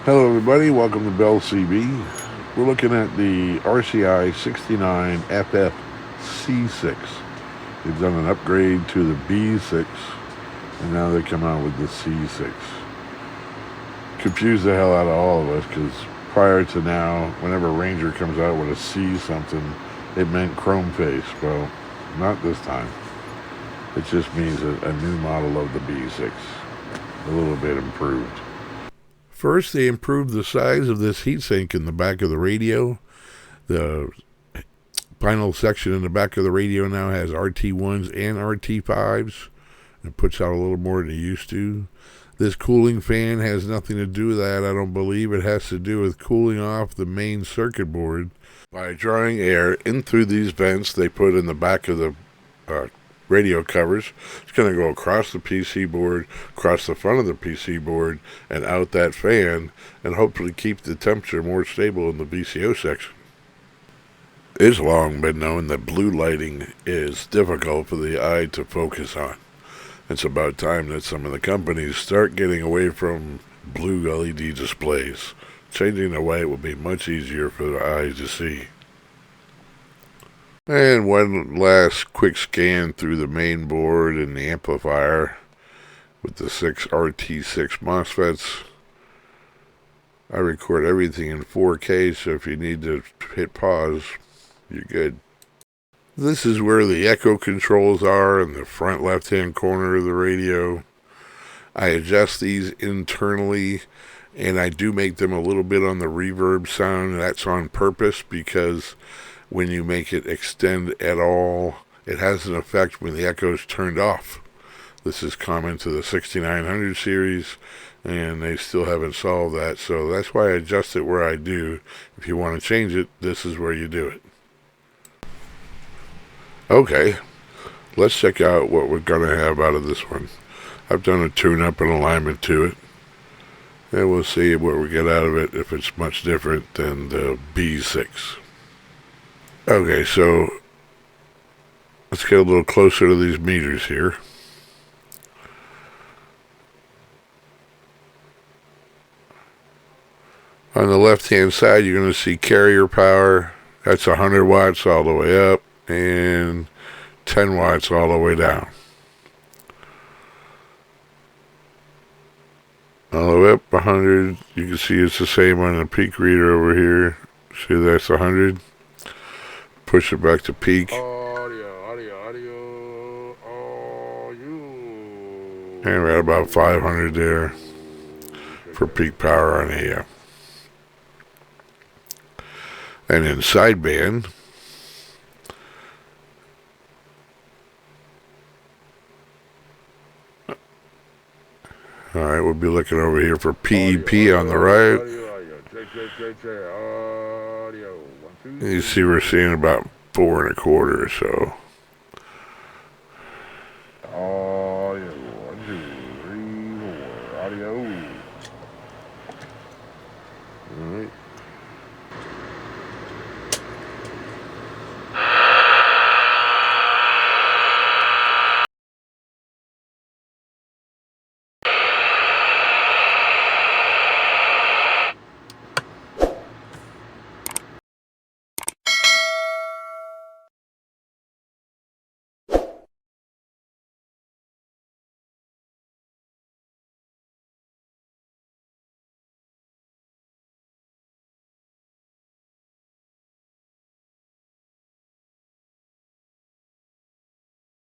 Hello everybody, welcome to 𝗵𝗫𝗀𝗍𝗍. We're looking at the RCI-69FFC6. They've done an upgrade to the B6, and now they come out with the C6. Confused the hell out of all of us, because prior to now, whenever Ranger comes out with a C something, it meant chrome face. Well, not this time. It just means a new model of the B6, a little bit improved. First, they improved the size of this heatsink in the back of the radio. The final section in the back of the radio now has RT1s and RT5s. It puts out a little more than it used to. This cooling fan has nothing to do with that, I don't believe. It has to do with cooling off the main circuit board by drawing air in through these vents they put in the back of the radio covers. It's going to go across the PC board, across the front of the PC board, and out that fan, and hopefully keep the temperature more stable in the VCO section. It's long been known that blue lighting is difficult for the eye to focus on. It's about time that some of the companies start getting away from blue LED displays. Changing to white will be much easier for the eyes to see. And one last quick scan through the main board and the amplifier with the 6 RT6 MOSFETs. I record everything in 4K, so if you need to hit pause, you're good. This is where the echo controls are in the front left-hand corner of the radio. I adjust these internally, and I do make them a little bit on the reverb sound. That's on purpose because when you make it extend at all, it has an effect when the echo is turned off. This is common to the 6900 series, and they still haven't solved that, so that's why I adjust it where I do. If you want to change it, this is where you do it. Okay, let's check out what we're going to have out of this one. I've done a tune-up and alignment to it, and we'll see what we get out of it, if it's much different than the B6. Okay, so let's get a little closer to these meters here. On the left-hand side, you're going to see carrier power. That's 100 watts all the way up and 10 watts all the way down. All the way up 100. You can see it's the same on the peak reader over here. See, that's 100. Push it back to peak. Audio. And we're at about 500 there for peak power on here. And in sideband, alright, we'll be looking over here for PEP on the right. You see we're seeing about 4 1/4 or so. Audio, 1, 2, 3, 4, audio.